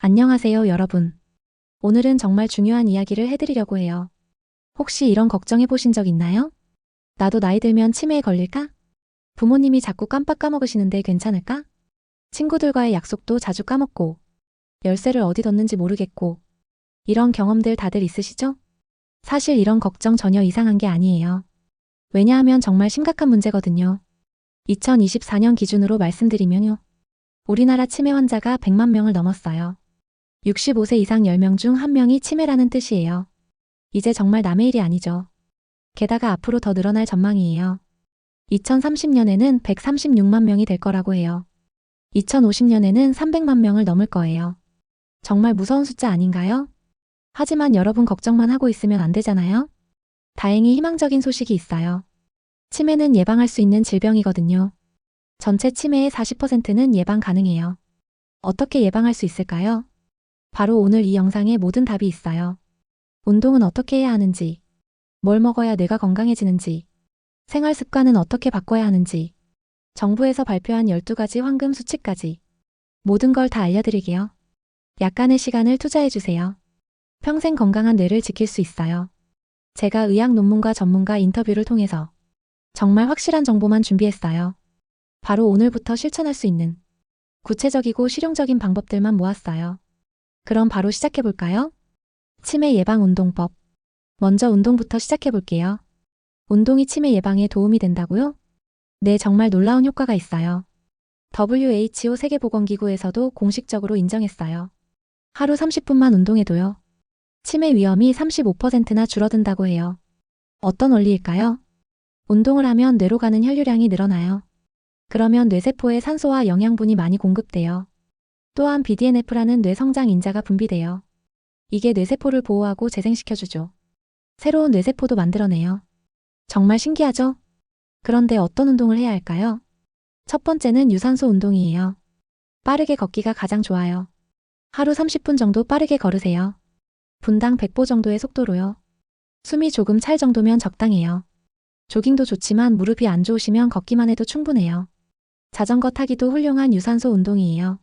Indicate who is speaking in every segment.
Speaker 1: 안녕하세요, 여러분. 오늘은 정말 중요한 이야기를 해드리려고 해요. 혹시 이런 걱정해 보신 적 있나요? 나도 나이 들면 치매에 걸릴까? 부모님이 자꾸 깜빡 까먹으시는데 괜찮을까? 친구들과의 약속도 자주 까먹고, 열쇠를 어디 뒀는지 모르겠고, 이런 경험들 다들 있으시죠? 사실 이런 걱정 전혀 이상한 게 아니에요. 왜냐하면 정말 심각한 문제거든요. 2024년 기준으로 말씀드리면요. 우리나라 치매 환자가 100만 명을 넘었어요. 65세 이상 10명 중 1명이 치매라는 뜻이에요. 이제 정말 남의 일이 아니죠. 게다가 앞으로 더 늘어날 전망이에요. 2030년에는 136만 명이 될 거라고 해요. 2050년에는 300만 명을 넘을 거예요. 정말 무서운 숫자 아닌가요? 하지만 여러분 걱정만 하고 있으면 안 되잖아요? 다행히 희망적인 소식이 있어요. 치매는 예방할 수 있는 질병이거든요. 전체 치매의 40%는 예방 가능해요. 어떻게 예방할 수 있을까요? 바로 오늘 이 영상에 모든 답이 있어요. 운동은 어떻게 해야 하는지, 뭘 먹어야 뇌가 건강해지는지, 생활 습관은 어떻게 바꿔야 하는지, 정부에서 발표한 12가지 황금 수칙까지 모든 걸 다 알려드릴게요. 약간의 시간을 투자해주세요. 평생 건강한 뇌를 지킬 수 있어요. 제가 의학 논문과 전문가 인터뷰를 통해서 정말 확실한 정보만 준비했어요. 바로 오늘부터 실천할 수 있는 구체적이고 실용적인 방법들만 모았어요. 그럼 바로 시작해볼까요? 치매 예방 운동법. 먼저 운동부터 시작해볼게요. 운동이 치매 예방에 도움이 된다고요? 네, 정말 놀라운 효과가 있어요. WHO 세계보건기구에서도 공식적으로 인정했어요. 하루 30분만 운동해도요. 치매 위험이 35%나 줄어든다고 해요. 어떤 원리일까요? 운동을 하면 뇌로 가는 혈류량이 늘어나요. 그러면 뇌세포에 산소와 영양분이 많이 공급돼요. 또한 BDNF라는 뇌성장 인자가 분비돼요. 이게 뇌세포를 보호하고 재생시켜주죠. 새로운 뇌세포도 만들어내요. 정말 신기하죠? 그런데 어떤 운동을 해야 할까요? 첫 번째는 유산소 운동이에요. 빠르게 걷기가 가장 좋아요. 하루 30분 정도 빠르게 걸으세요. 분당 100보 정도의 속도로요. 숨이 조금 찰 정도면 적당해요. 조깅도 좋지만 무릎이 안 좋으시면 걷기만 해도 충분해요. 자전거 타기도 훌륭한 유산소 운동이에요.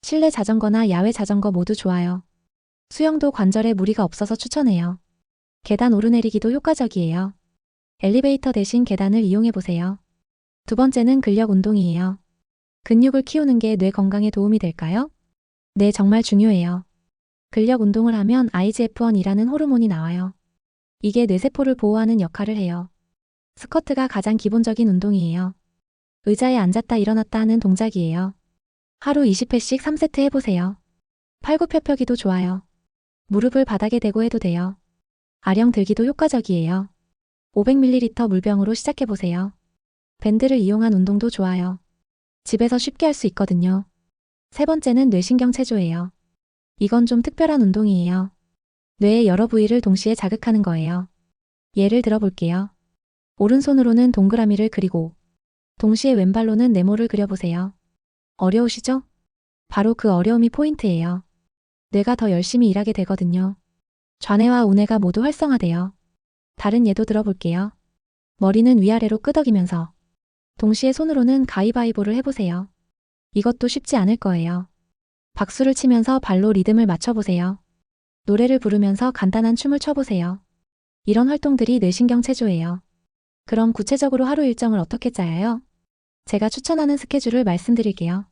Speaker 1: 실내 자전거나 야외 자전거 모두 좋아요. 수영도 관절에 무리가 없어서 추천해요. 계단 오르내리기도 효과적이에요. 엘리베이터 대신 계단을 이용해보세요. 두 번째는 근력 운동이에요. 근육을 키우는 게 뇌 건강에 도움이 될까요? 네, 정말 중요해요. 근력 운동을 하면 IGF-1이라는 호르몬이 나와요. 이게 뇌세포를 보호하는 역할을 해요. 스쿼트가 가장 기본적인 운동이에요. 의자에 앉았다 일어났다 하는 동작이에요. 하루 20회씩 3세트 해보세요. 팔굽혀펴기도 좋아요. 무릎을 바닥에 대고 해도 돼요. 아령 들기도 효과적이에요. 500ml 물병으로 시작해보세요. 밴드를 이용한 운동도 좋아요. 집에서 쉽게 할 수 있거든요. 세 번째는 뇌신경 체조예요. 이건 좀 특별한 운동이에요. 뇌의 여러 부위를 동시에 자극하는 거예요. 예를 들어 볼게요. 오른손으로는 동그라미를 그리고 동시에 왼발로는 네모를 그려보세요. 어려우시죠? 바로 그 어려움이 포인트예요. 뇌가 더 열심히 일하게 되거든요. 좌뇌와 우뇌가 모두 활성화돼요. 다른 예도 들어볼게요. 머리는 위아래로 끄덕이면서 동시에 손으로는 가위바위보를 해보세요. 이것도 쉽지 않을 거예요. 박수를 치면서 발로 리듬을 맞춰보세요. 노래를 부르면서 간단한 춤을 춰보세요. 이런 활동들이 뇌신경 체조예요. 그럼 구체적으로 하루 일정을 어떻게 짜야 해요? 제가 추천하는 스케줄을 말씀드릴게요.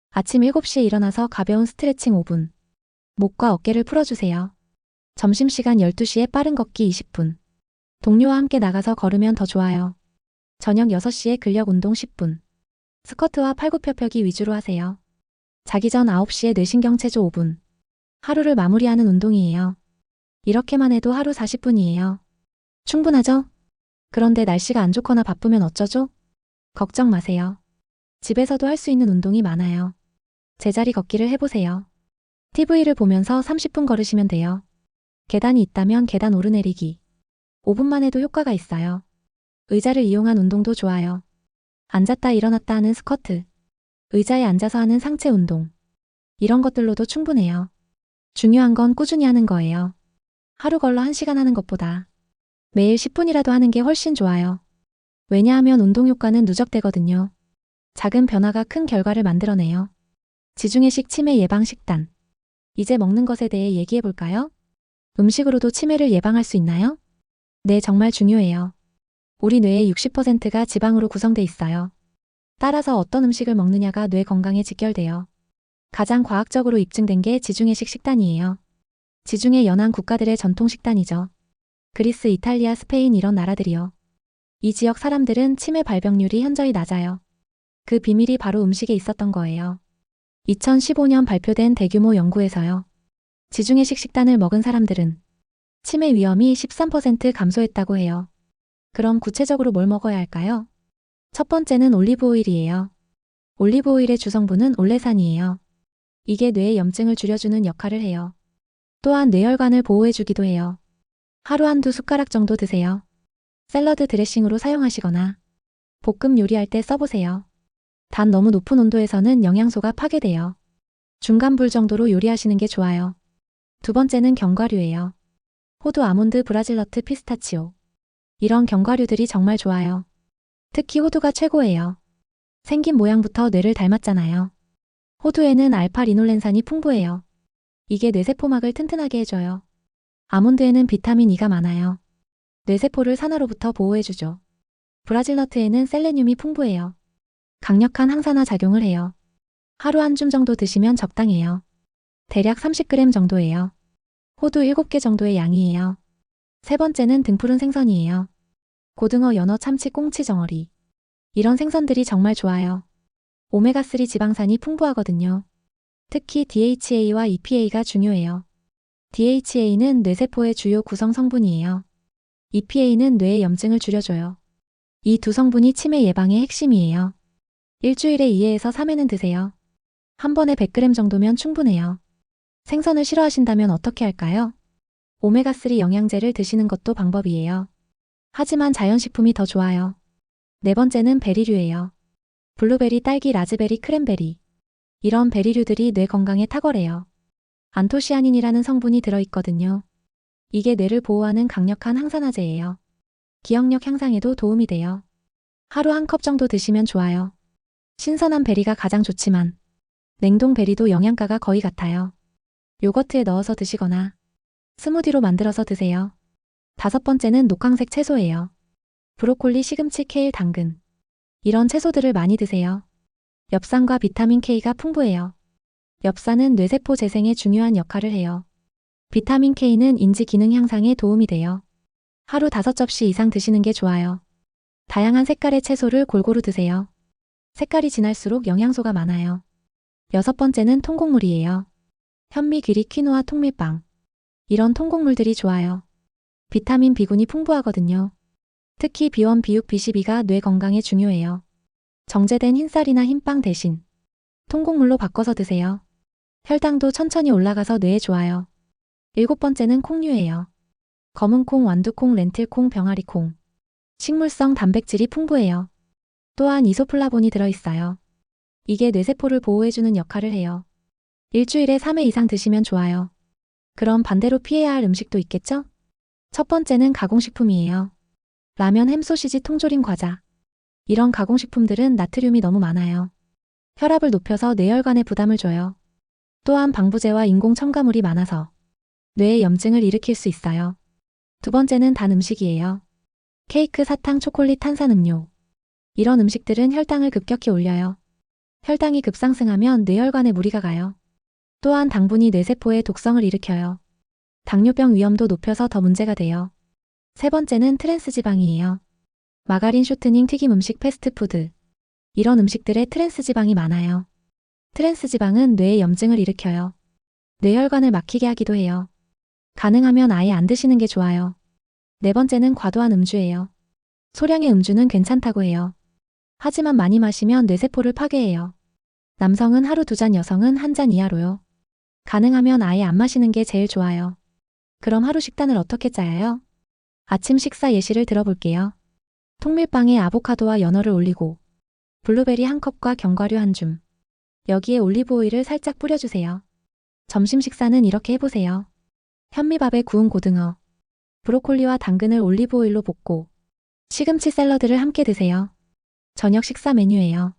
Speaker 1: 아침 7시에 일어나서 가벼운 스트레칭 5분. 목과 어깨를 풀어주세요. 점심시간 12시에 빠른 걷기 20분. 동료와 함께 나가서 걸으면 더 좋아요. 저녁 6시에 근력 운동 10분. 스쿼트와 팔굽혀펴기 위주로 하세요. 자기 전 9시에 뇌신경 체조 5분. 하루를 마무리하는 운동이에요. 이렇게만 해도 하루 40분이에요. 충분하죠? 그런데 날씨가 안 좋거나 바쁘면 어쩌죠? 걱정 마세요. 집에서도 할 수 있는 운동이 많아요. 제자리 걷기를 해보세요. TV를 보면서 30분 걸으시면 돼요. 계단이 있다면 계단 오르내리기. 5분만 해도 효과가 있어요. 의자를 이용한 운동도 좋아요. 앉았다 일어났다 하는 스쿼트. 의자에 앉아서 하는 상체 운동. 이런 것들로도 충분해요. 중요한 건 꾸준히 하는 거예요. 하루 걸러 1시간 하는 것보다 매일 10분이라도 하는 게 훨씬 좋아요. 왜냐하면 운동 효과는 누적되거든요. 작은 변화가 큰 결과를 만들어내요. 지중해식 치매 예방 식단. 이제 먹는 것에 대해 얘기해 볼까요? 음식으로도 치매를 예방할 수 있나요? 네, 정말 중요해요. 우리 뇌의 60%가 지방으로 구성돼 있어요. 따라서 어떤 음식을 먹느냐가 뇌 건강에 직결돼요. 가장 과학적으로 입증된 게 지중해식 식단이에요. 지중해 연안 국가들의 전통 식단이죠. 그리스, 이탈리아, 스페인 이런 나라들이요. 이 지역 사람들은 치매 발병률이 현저히 낮아요. 그 비밀이 바로 음식에 있었던 거예요. 2015년 발표된 대규모 연구에서요. 지중해식 식단을 먹은 사람들은 치매 위험이 13% 감소했다고 해요. 그럼 구체적으로 뭘 먹어야 할까요? 첫 번째는 올리브 오일이에요. 올리브 오일의 주성분은 올레산이에요. 이게 뇌의 염증을 줄여주는 역할을 해요. 또한 뇌혈관을 보호해주기도 해요. 하루 한두 숟가락 정도 드세요. 샐러드 드레싱으로 사용하시거나 볶음 요리할 때 써보세요. 단 너무 높은 온도에서는 영양소가 파괴돼요. 중간 불 정도로 요리하시는 게 좋아요. 두 번째는 견과류예요. 호두, 아몬드, 브라질너트, 피스타치오. 이런 견과류들이 정말 좋아요. 특히 호두가 최고예요. 생긴 모양부터 뇌를 닮았잖아요. 호두에는 알파-리놀렌산이 풍부해요. 이게 뇌세포막을 튼튼하게 해줘요. 아몬드에는 비타민 E가 많아요. 뇌세포를 산화로부터 보호해주죠. 브라질너트에는 셀레늄이 풍부해요. 강력한 항산화 작용을 해요. 하루 한 줌 정도 드시면 적당해요. 대략 30g 정도예요. 호두 7개 정도의 양이에요. 세 번째는 등푸른 생선이에요. 고등어, 연어, 참치, 꽁치, 정어리. 이런 생선들이 정말 좋아요. 오메가3 지방산이 풍부하거든요. 특히 DHA와 EPA가 중요해요. DHA는 뇌세포의 주요 구성 성분이에요. EPA는 뇌의 염증을 줄여줘요. 이 두 성분이 치매 예방의 핵심이에요. 일주일에 2회에서 3회는 드세요. 한 번에 100g 정도면 충분해요. 생선을 싫어하신다면 어떻게 할까요? 오메가3 영양제를 드시는 것도 방법이에요. 하지만 자연식품이 더 좋아요. 네 번째는 베리류예요. 블루베리, 딸기, 라즈베리, 크랜베리. 이런 베리류들이 뇌 건강에 탁월해요. 안토시아닌이라는 성분이 들어있거든요. 이게 뇌를 보호하는 강력한 항산화제예요. 기억력 향상에도 도움이 돼요. 하루 한 컵 정도 드시면 좋아요. 신선한 베리가 가장 좋지만 냉동 베리도 영양가가 거의 같아요. 요거트에 넣어서 드시거나 스무디로 만들어서 드세요. 다섯 번째는 녹황색 채소예요. 브로콜리, 시금치, 케일, 당근. 이런 채소들을 많이 드세요. 엽산과 비타민 K가 풍부해요. 엽산은 뇌세포 재생에 중요한 역할을 해요. 비타민 K는 인지 기능 향상에 도움이 돼요. 하루 5접시 이상 드시는 게 좋아요. 다양한 색깔의 채소를 골고루 드세요. 색깔이 진할수록 영양소가 많아요. 여섯 번째는 통곡물이에요. 현미, 귀리, 퀴노아, 통밀빵. 이런 통곡물들이 좋아요. 비타민 B군이 풍부하거든요. 특히 B1, B6, B12가 뇌 건강에 중요해요. 정제된 흰쌀이나 흰빵 대신 통곡물로 바꿔서 드세요. 혈당도 천천히 올라가서 뇌에 좋아요. 일곱 번째는 콩류예요. 검은콩, 완두콩, 렌틸콩, 병아리콩. 식물성 단백질이 풍부해요. 또한 이소플라본이 들어있어요. 이게 뇌세포를 보호해주는 역할을 해요. 일주일에 3회 이상 드시면 좋아요. 그럼 반대로 피해야 할 음식도 있겠죠? 첫 번째는 가공식품이에요. 라면, 햄, 소시지, 통조림, 과자. 이런 가공식품들은 나트륨이 너무 많아요. 혈압을 높여서 뇌혈관에 부담을 줘요. 또한 방부제와 인공 첨가물이 많아서 뇌의 염증을 일으킬 수 있어요. 두 번째는 단 음식이에요. 케이크, 사탕, 초콜릿, 탄산음료. 이런 음식들은 혈당을 급격히 올려요. 혈당이 급상승하면 뇌혈관에 무리가 가요. 또한 당분이 뇌세포에 독성을 일으켜요. 당뇨병 위험도 높여서 더 문제가 돼요. 세 번째는 트랜스지방이에요. 마가린, 쇼트닝, 튀김 음식, 패스트푸드. 이런 음식들에 트랜스지방이 많아요. 트랜스지방은 뇌의 염증을 일으켜요. 뇌혈관을 막히게 하기도 해요. 가능하면 아예 안 드시는 게 좋아요. 네 번째는 과도한 음주예요. 소량의 음주는 괜찮다고 해요. 하지만 많이 마시면 뇌세포를 파괴해요. 남성은 하루 2잔, 여성은 1잔 이하로요. 가능하면 아예 안 마시는 게 제일 좋아요. 그럼 하루 식단을 어떻게 짜요? 아침 식사 예시를 들어볼게요. 통밀빵에 아보카도와 연어를 올리고 블루베리 한 컵과 견과류 한 줌. 여기에 올리브 오일을 살짝 뿌려주세요. 점심 식사는 이렇게 해보세요. 현미밥에 구운 고등어, 브로콜리와 당근을 올리브 오일로 볶고 시금치 샐러드를 함께 드세요. 저녁 식사 메뉴예요.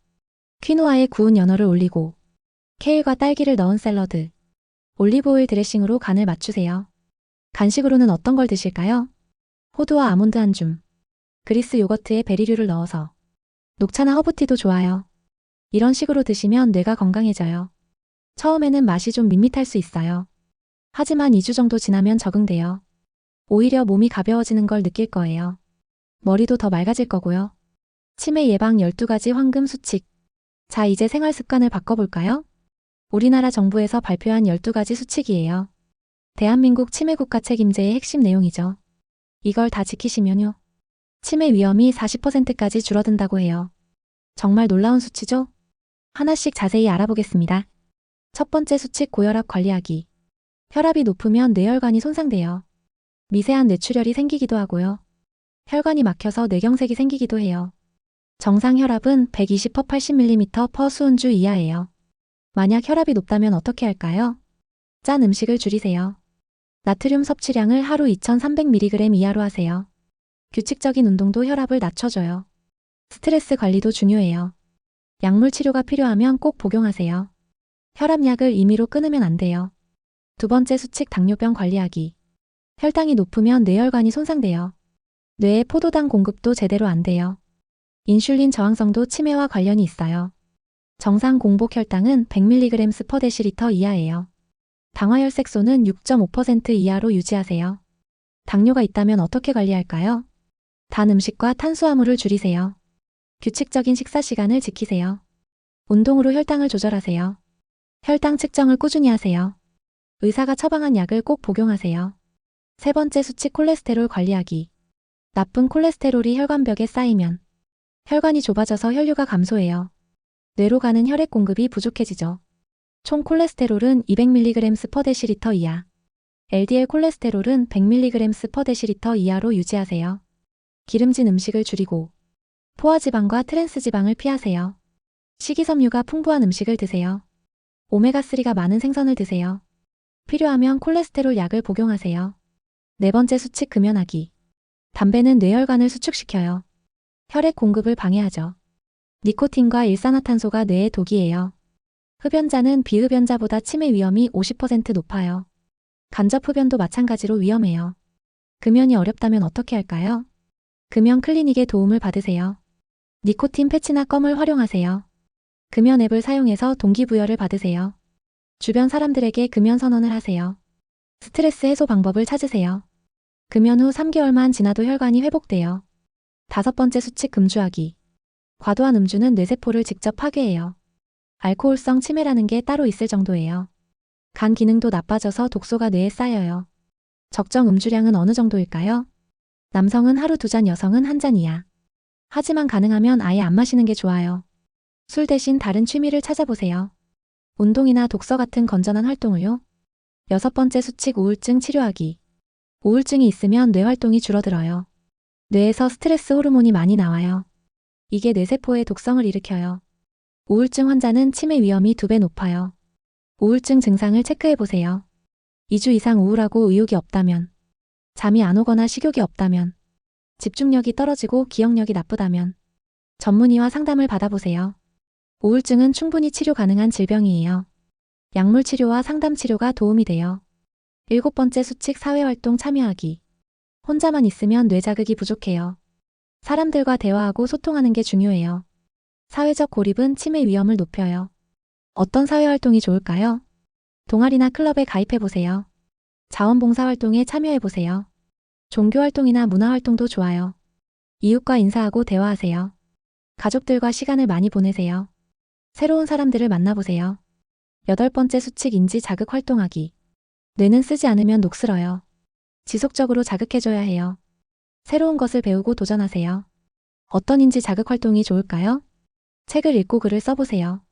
Speaker 1: 퀴노아에 구운 연어를 올리고 케일과 딸기를 넣은 샐러드. 올리브오일 드레싱으로 간을 맞추세요. 간식으로는 어떤 걸 드실까요? 호두와 아몬드 한 줌. 그리스 요거트에 베리류를 넣어서. 녹차나 허브티도 좋아요. 이런 식으로 드시면 뇌가 건강해져요. 처음에는 맛이 좀 밋밋할 수 있어요. 하지만 2주 정도 지나면 적응돼요. 오히려 몸이 가벼워지는 걸 느낄 거예요. 머리도 더 맑아질 거고요. 치매 예방 12가지 황금 수칙. 자, 이제 생활 습관을 바꿔볼까요? 우리나라 정부에서 발표한 12가지 수칙이에요. 대한민국 치매 국가 책임제의 핵심 내용이죠. 이걸 다 지키시면요. 치매 위험이 40%까지 줄어든다고 해요. 정말 놀라운 수치죠? 하나씩 자세히 알아보겠습니다. 첫 번째 수칙, 고혈압 관리하기. 혈압이 높으면 뇌혈관이 손상돼요. 미세한 뇌출혈이 생기기도 하고요. 혈관이 막혀서 뇌경색이 생기기도 해요. 정상 혈압은 120/80mm/퍼 수은주 이하예요. 만약 혈압이 높다면 어떻게 할까요? 짠 음식을 줄이세요. 나트륨 섭취량을 하루 2300mg 이하로 하세요. 규칙적인 운동도 혈압을 낮춰줘요. 스트레스 관리도 중요해요. 약물 치료가 필요하면 꼭 복용하세요. 혈압약을 임의로 끊으면 안 돼요. 두 번째 수칙, 당뇨병 관리하기. 혈당이 높으면 뇌혈관이 손상돼요. 뇌에 포도당 공급도 제대로 안 돼요. 인슐린 저항성도 치매와 관련이 있어요. 정상 공복 혈당은 100mg/dL 이하예요. 당화혈색소는 6.5% 이하로 유지하세요. 당뇨가 있다면 어떻게 관리할까요? 단 음식과 탄수화물을 줄이세요. 규칙적인 식사 시간을 지키세요. 운동으로 혈당을 조절하세요. 혈당 측정을 꾸준히 하세요. 의사가 처방한 약을 꼭 복용하세요. 세 번째 수칙, 콜레스테롤 관리하기. 나쁜 콜레스테롤이 혈관벽에 쌓이면 혈관이 좁아져서 혈류가 감소해요. 뇌로 가는 혈액 공급이 부족해지죠. 총 콜레스테롤은 200mg/dL 이하. LDL 콜레스테롤은 100mg/dL 이하로 유지하세요. 기름진 음식을 줄이고 포화지방과 트랜스지방을 피하세요. 식이섬유가 풍부한 음식을 드세요. 오메가3가 많은 생선을 드세요. 필요하면 콜레스테롤 약을 복용하세요. 네 번째 수칙, 금연하기. 담배는 뇌혈관을 수축시켜요. 혈액 공급을 방해하죠. 니코틴과 일산화탄소가 뇌에 독이에요. 흡연자는 비흡연자보다 치매 위험이 50% 높아요. 간접 흡연도 마찬가지로 위험해요. 금연이 어렵다면 어떻게 할까요? 금연 클리닉의 도움을 받으세요. 니코틴 패치나 껌을 활용하세요. 금연 앱을 사용해서 동기부여를 받으세요. 주변 사람들에게 금연 선언을 하세요. 스트레스 해소 방법을 찾으세요. 금연 후 3개월만 지나도 혈관이 회복돼요. 다섯 번째 수칙, 금주하기. 과도한 음주는 뇌세포를 직접 파괴해요. 알코올성 치매라는 게 따로 있을 정도예요. 간 기능도 나빠져서 독소가 뇌에 쌓여요. 적정 음주량은 어느 정도일까요? 남성은 하루 2잔, 여성은 1잔 이하. 하지만 가능하면 아예 안 마시는 게 좋아요. 술 대신 다른 취미를 찾아보세요. 운동이나 독서 같은 건전한 활동을요. 여섯 번째 수칙, 우울증 치료하기. 우울증이 있으면 뇌 활동이 줄어들어요. 뇌에서 스트레스 호르몬이 많이 나와요. 이게 뇌세포의 독성을 일으켜요. 우울증 환자는 치매 위험이 2배 높아요. 우울증 증상을 체크해보세요. 2주 이상 우울하고 의욕이 없다면, 잠이 안 오거나 식욕이 없다면, 집중력이 떨어지고 기억력이 나쁘다면 전문의와 상담을 받아보세요. 우울증은 충분히 치료 가능한 질병이에요. 약물 치료와 상담 치료가 도움이 돼요. 일곱 번째 수칙, 사회활동 참여하기. 혼자만 있으면 뇌 자극이 부족해요. 사람들과 대화하고 소통하는 게 중요해요. 사회적 고립은 치매 위험을 높여요. 어떤 사회활동이 좋을까요? 동아리나 클럽에 가입해보세요. 자원봉사활동에 참여해보세요. 종교활동이나 문화활동도 좋아요. 이웃과 인사하고 대화하세요. 가족들과 시간을 많이 보내세요. 새로운 사람들을 만나보세요. 여덟 번째 수칙, 인지 자극 활동하기. 뇌는 쓰지 않으면 녹슬어요. 지속적으로 자극해줘야 해요. 새로운 것을 배우고 도전하세요. 어떤 인지 자극 활동이 좋을까요? 책을 읽고 글을 써보세요.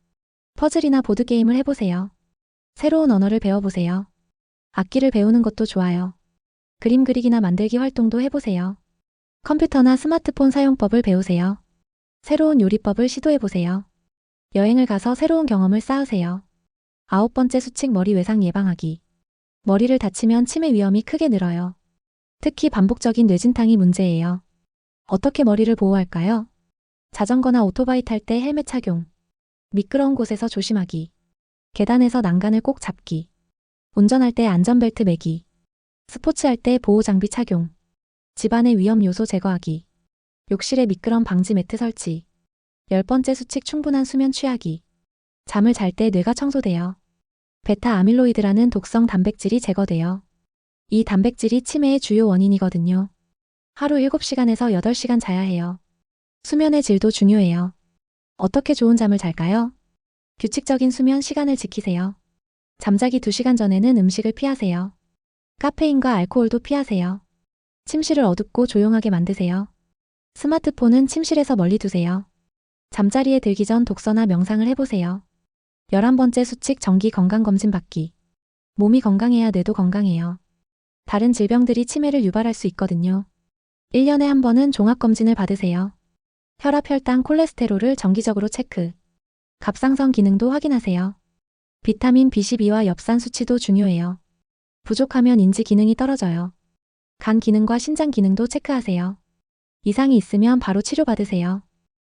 Speaker 1: 퍼즐이나 보드게임을 해보세요. 새로운 언어를 배워보세요. 악기를 배우는 것도 좋아요. 그림 그리기나 만들기 활동도 해보세요. 컴퓨터나 스마트폰 사용법을 배우세요. 새로운 요리법을 시도해보세요. 여행을 가서 새로운 경험을 쌓으세요. 아홉 번째 수칙, 머리 외상 예방하기. 머리를 다치면 치매 위험이 크게 늘어요. 특히 반복적인 뇌진탕이 문제예요. 어떻게 머리를 보호할까요? 자전거나 오토바이 탈 때 헬멧 착용. 미끄러운 곳에서 조심하기. 계단에서 난간을 꼭 잡기. 운전할 때 안전벨트 매기. 스포츠할 때 보호장비 착용. 집안의 위험 요소 제거하기. 욕실에 미끄럼 방지 매트 설치. 10번째 수칙 충분한 수면 취하기. 잠을 잘 때 뇌가 청소되어 베타 아밀로이드라는 독성 단백질이 제거되어 이 단백질이 치매의 주요 원인이거든요. 하루 7시간에서 8시간 자야 해요. 수면의 질도 중요해요. 어떻게 좋은 잠을 잘까요? 규칙적인 수면 시간을 지키세요. 잠자기 2시간 전에는 음식을 피하세요. 카페인과 알코올도 피하세요. 침실을 어둡고 조용하게 만드세요. 스마트폰은 침실에서 멀리 두세요. 잠자리에 들기 전 독서나 명상을 해보세요. 11번째 수칙 정기 건강검진 받기. 몸이 건강해야 뇌도 건강해요. 다른 질병들이 치매를 유발할 수 있거든요. 1년에 한 번은 종합검진을 받으세요. 혈압, 혈당, 콜레스테롤을 정기적으로 체크. 갑상선 기능도 확인하세요. 비타민 B12와 엽산 수치도 중요해요. 부족하면 인지 기능이 떨어져요. 간 기능과 신장 기능도 체크하세요. 이상이 있으면 바로 치료받으세요.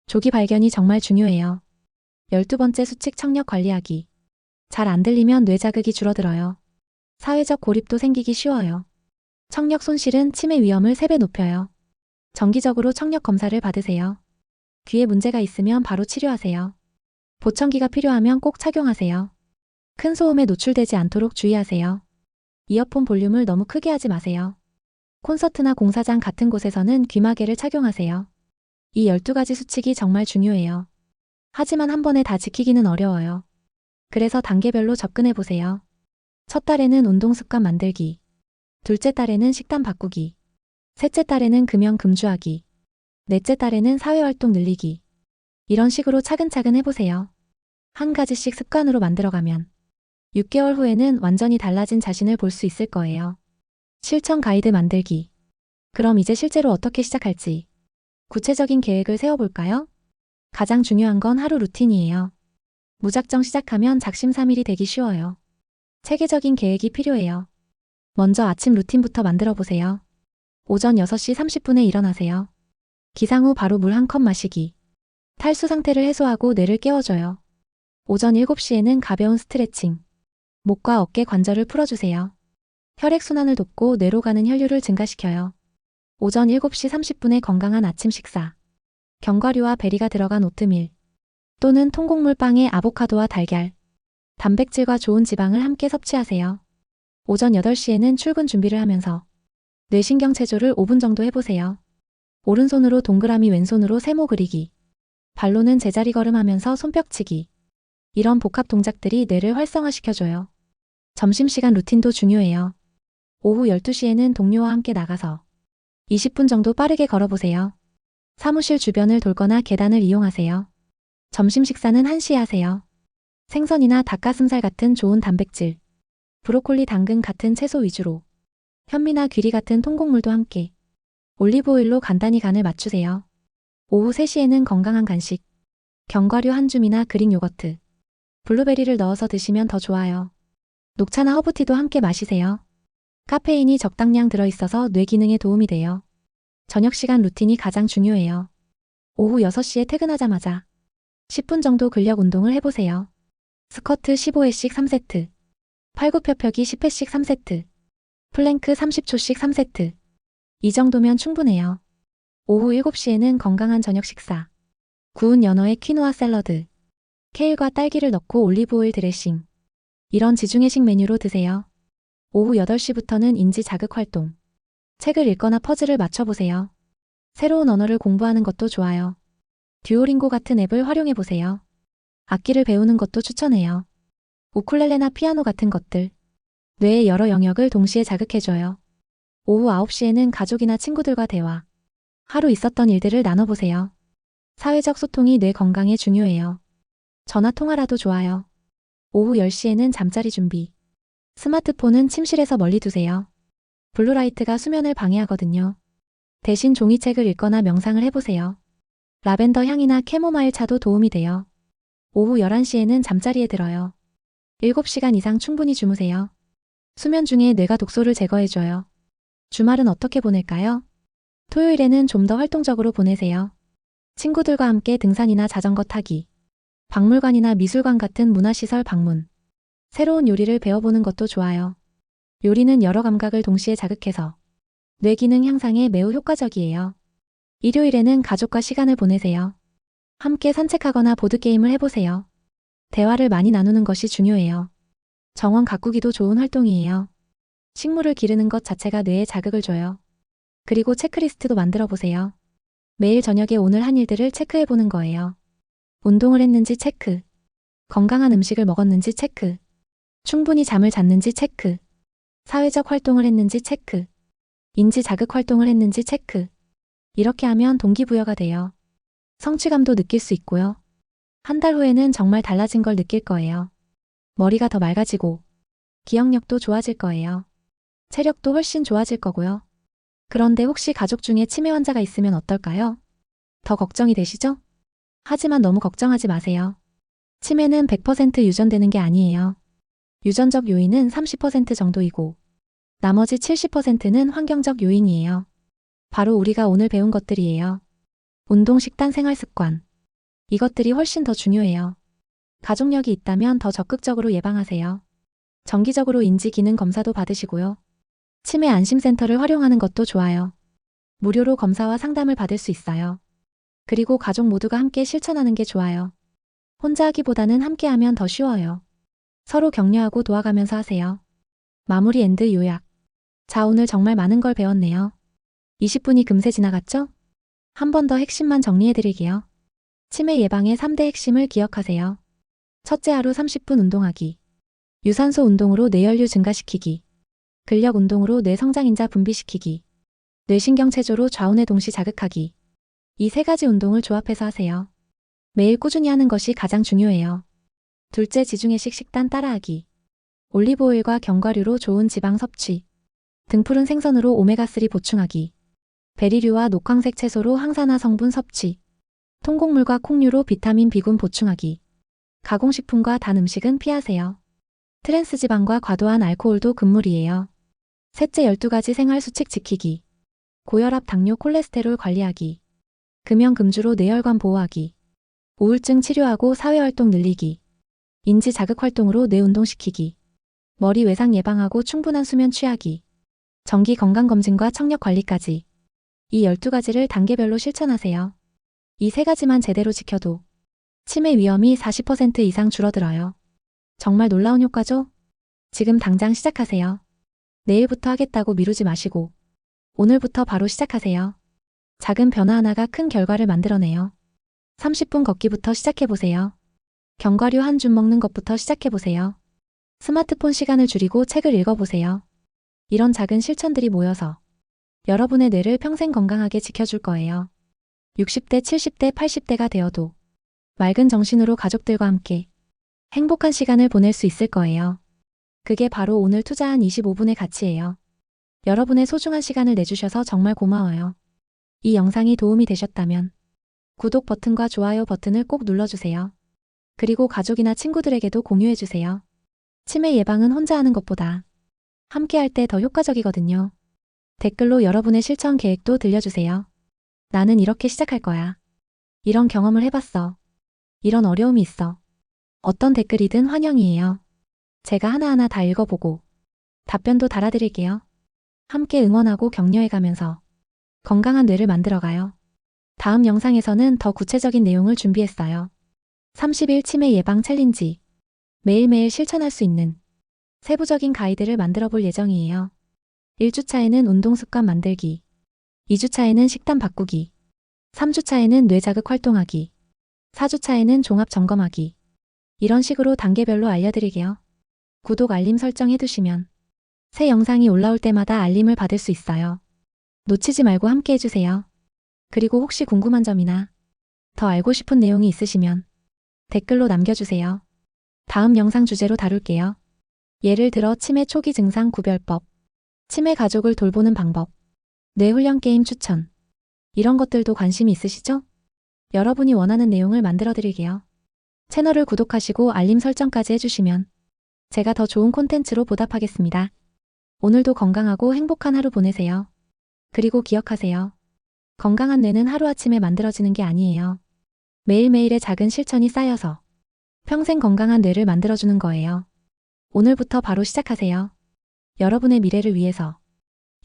Speaker 1: 조기 발견이 정말 중요해요. 12번째 수칙 청력 관리하기. 잘 안 들리면 뇌 자극이 줄어들어요. 사회적 고립도 생기기 쉬워요. 청력 손실은 치매 위험을 3배 높여요. 정기적으로 청력 검사를 받으세요. 귀에 문제가 있으면 바로 치료하세요. 보청기가 필요하면 꼭 착용하세요. 큰 소음에 노출되지 않도록 주의하세요. 이어폰 볼륨을 너무 크게 하지 마세요. 콘서트나 공사장 같은 곳에서는 귀마개를 착용하세요. 이 12가지 수칙이 정말 중요해요. 하지만 한 번에 다 지키기는 어려워요. 그래서 단계별로 접근해보세요. 첫 달에는 운동 습관 만들기. 둘째 달에는 식단 바꾸기. 셋째 달에는 금연 금주하기. 넷째 달에는 사회활동 늘리기. 이런 식으로 차근차근 해보세요. 한 가지씩 습관으로 만들어가면 6개월 후에는 완전히 달라진 자신을 볼 수 있을 거예요. 실천 가이드 만들기. 그럼 이제 실제로 어떻게 시작할지 구체적인 계획을 세워볼까요? 가장 중요한 건 하루 루틴이에요. 무작정 시작하면 작심삼일이 되기 쉬워요. 체계적인 계획이 필요해요. 먼저 아침 루틴부터 만들어 보세요. 오전 6시 30분에 일어나세요. 기상 후 바로 물 한 컵 마시기. 탈수 상태를 해소하고 뇌를 깨워줘요. 오전 7시에는 가벼운 스트레칭. 목과 어깨 관절을 풀어주세요. 혈액순환을 돕고 뇌로 가는 혈류를 증가시켜요. 오전 7시 30분에 건강한 아침 식사. 견과류와 베리가 들어간 오트밀 또는 통곡물 빵에 아보카도와 달걀, 단백질과 좋은 지방을 함께 섭취하세요. 오전 8시에는 출근 준비를 하면서 뇌신경 체조를 5분 정도 해보세요. 오른손으로 동그라미, 왼손으로 세모 그리기, 발로는 제자리 걸음하면서 손뼉치기. 이런 복합 동작들이 뇌를 활성화시켜줘요. 점심시간 루틴도 중요해요. 오후 12시에는 동료와 함께 나가서 20분 정도 빠르게 걸어보세요. 사무실 주변을 돌거나 계단을 이용하세요. 점심 식사는 1시에 하세요. 생선이나 닭가슴살 같은 좋은 단백질, 브로콜리, 당근 같은 채소 위주로, 현미나 귀리 같은 통곡물도 함께, 올리브오일로 간단히 간을 맞추세요. 오후 3시에는 건강한 간식, 견과류 한 줌이나 그릭 요거트, 블루베리를 넣어서 드시면 더 좋아요. 녹차나 허브티도 함께 마시세요. 카페인이 적당량 들어있어서 뇌 기능에 도움이 돼요. 저녁 시간 루틴이 가장 중요해요. 오후 6시에 퇴근하자마자 10분 정도 근력 운동을 해보세요. 스쿼트 15회씩 3세트, 팔굽혀펴기 10회씩 3세트, 플랭크 30초씩 3세트. 이 정도면 충분해요. 오후 7시에는 건강한 저녁 식사. 구운 연어에 퀴노아 샐러드, 케일과 딸기를 넣고 올리브오일 드레싱. 이런 지중해식 메뉴로 드세요. 오후 8시부터는 인지 자극 활동. 책을 읽거나 퍼즐을 맞춰보세요. 새로운 언어를 공부하는 것도 좋아요. 듀오링고 같은 앱을 활용해보세요. 악기를 배우는 것도 추천해요. 우쿨렐레나 피아노 같은 것들. 뇌의 여러 영역을 동시에 자극해줘요. 오후 9시에는 가족이나 친구들과 대화. 하루 있었던 일들을 나눠보세요. 사회적 소통이 뇌 건강에 중요해요. 전화 통화라도 좋아요. 오후 10시에는 잠자리 준비. 스마트폰은 침실에서 멀리 두세요. 블루라이트가 수면을 방해하거든요. 대신 종이책을 읽거나 명상을 해보세요. 라벤더 향이나 캐모마일 차도 도움이 돼요. 오후 11시에는 잠자리에 들어요. 7시간 이상 충분히 주무세요. 수면 중에 뇌가 독소를 제거해줘요. 주말은 어떻게 보낼까요? 토요일에는 좀 더 활동적으로 보내세요. 친구들과 함께 등산이나 자전거 타기, 박물관이나 미술관 같은 문화시설 방문, 새로운 요리를 배워보는 것도 좋아요. 요리는 여러 감각을 동시에 자극해서 뇌 기능 향상에 매우 효과적이에요. 일요일에는 가족과 시간을 보내세요. 함께 산책하거나 보드게임을 해보세요. 대화를 많이 나누는 것이 중요해요. 정원 가꾸기도 좋은 활동이에요. 식물을 기르는 것 자체가 뇌에 자극을 줘요. 그리고 체크리스트도 만들어 보세요. 매일 저녁에 오늘 한 일들을 체크해 보는 거예요. 운동을 했는지 체크. 건강한 음식을 먹었는지 체크. 충분히 잠을 잤는지 체크. 사회적 활동을 했는지 체크. 인지 자극 활동을 했는지 체크. 이렇게 하면 동기부여가 돼요. 성취감도 느낄 수 있고요. 한 달 후에는 정말 달라진 걸 느낄 거예요. 머리가 더 맑아지고 기억력도 좋아질 거예요. 체력도 훨씬 좋아질 거고요. 그런데 혹시 가족 중에 치매 환자가 있으면 어떨까요? 더 걱정이 되시죠? 하지만 너무 걱정하지 마세요. 치매는 100% 유전되는 게 아니에요. 유전적 요인은 30% 정도이고 나머지 70%는 환경적 요인이에요. 바로 우리가 오늘 배운 것들이에요. 운동, 식단, 생활습관. 이것들이 훨씬 더 중요해요. 가족력이 있다면 더 적극적으로 예방하세요. 정기적으로 인지 기능 검사도 받으시고요. 치매 안심센터를 활용하는 것도 좋아요. 무료로 검사와 상담을 받을 수 있어요. 그리고 가족 모두가 함께 실천하는 게 좋아요. 혼자 하기보다는 함께 하면 더 쉬워요. 서로 격려하고 도와가면서 하세요. 마무리 앤드 요약. 자, 오늘 정말 많은 걸 배웠네요. 20분이 금세 지나갔죠? 한 번 더 핵심만 정리해드릴게요. 치매 예방의 3대 핵심을 기억하세요. 첫째, 하루 30분 운동하기. 유산소 운동으로 뇌혈류 증가시키기. 근력 운동으로 뇌 성장인자 분비시키기. 뇌신경 체조로 좌우뇌 동시 자극하기. 이 세 가지 운동을 조합해서 하세요. 매일 꾸준히 하는 것이 가장 중요해요. 둘째, 지중해식 식단 따라하기. 올리브오일과 견과류로 좋은 지방 섭취. 등푸른 생선으로 오메가3 보충하기. 베리류와 녹황색 채소로 항산화 성분 섭취. 통곡물과 콩류로 비타민 B군 보충하기. 가공식품과 단 음식은 피하세요. 트랜스지방과 과도한 알코올도 금물이에요. 셋째, 12가지 생활 수칙 지키기. 고혈압, 당뇨, 콜레스테롤 관리하기. 금연, 금주로 뇌혈관 보호하기. 우울증 치료하고 사회활동 늘리기. 인지 자극 활동으로 뇌 운동시키기. 머리 외상 예방하고 충분한 수면 취하기. 정기 건강검진과 청력 관리까지. 이 12가지를 단계별로 실천하세요. 이 세 가지만 제대로 지켜도 치매 위험이 40% 이상 줄어들어요. 정말 놀라운 효과죠? 지금 당장 시작하세요. 내일부터 하겠다고 미루지 마시고 오늘부터 바로 시작하세요. 작은 변화 하나가 큰 결과를 만들어내요. 30분 걷기부터 시작해보세요. 견과류 한 줌 먹는 것부터 시작해보세요. 스마트폰 시간을 줄이고 책을 읽어보세요. 이런 작은 실천들이 모여서 여러분의 뇌를 평생 건강하게 지켜줄 거예요. 60대, 70대, 80대가 되어도 맑은 정신으로 가족들과 함께 행복한 시간을 보낼 수 있을 거예요. 그게 바로 오늘 투자한 25분의 가치예요. 여러분의 소중한 시간을 내주셔서 정말 고마워요. 이 영상이 도움이 되셨다면 구독 버튼과 좋아요 버튼을 꼭 눌러주세요. 그리고 가족이나 친구들에게도 공유해주세요. 치매 예방은 혼자 하는 것보다 함께 할 때 더 효과적이거든요. 댓글로 여러분의 실천 계획도 들려주세요. 나는 이렇게 시작할 거야. 이런 경험을 해봤어. 이런 어려움이 있어. 어떤 댓글이든 환영이에요. 제가 하나하나 다 읽어보고 답변도 달아드릴게요. 함께 응원하고 격려해가면서 건강한 뇌를 만들어가요. 다음 영상에서는 더 구체적인 내용을 준비했어요. 30일 치매 예방 챌린지. 매일매일 실천할 수 있는 세부적인 가이드를 만들어 볼 예정이에요. 1주차에는 운동 습관 만들기. 2주차에는 식단 바꾸기. 3주차에는 뇌자극 활동하기. 4주차에는 종합 점검하기. 이런 식으로 단계별로 알려드릴게요. 구독 알림 설정 해두시면 새 영상이 올라올 때마다 알림을 받을 수 있어요. 놓치지 말고 함께 해주세요. 그리고 혹시 궁금한 점이나 더 알고 싶은 내용이 있으시면 댓글로 남겨주세요. 다음 영상 주제로 다룰게요. 예를 들어 치매 초기 증상 구별법, 치매 가족을 돌보는 방법, 뇌훈련 게임 추천. 이런 것들도 관심이 있으시죠? 여러분이 원하는 내용을 만들어 드릴게요. 채널을 구독하시고 알림 설정까지 해주시면 제가 더 좋은 콘텐츠로 보답하겠습니다. 오늘도 건강하고 행복한 하루 보내세요. 그리고 기억하세요. 건강한 뇌는 하루아침에 만들어지는 게 아니에요. 매일매일의 작은 실천이 쌓여서 평생 건강한 뇌를 만들어주는 거예요. 오늘부터 바로 시작하세요. 여러분의 미래를 위해서,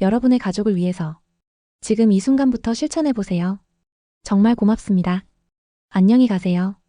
Speaker 1: 여러분의 가족을 위해서. 지금 이 순간부터 실천해 보세요. 정말 고맙습니다. 안녕히 가세요.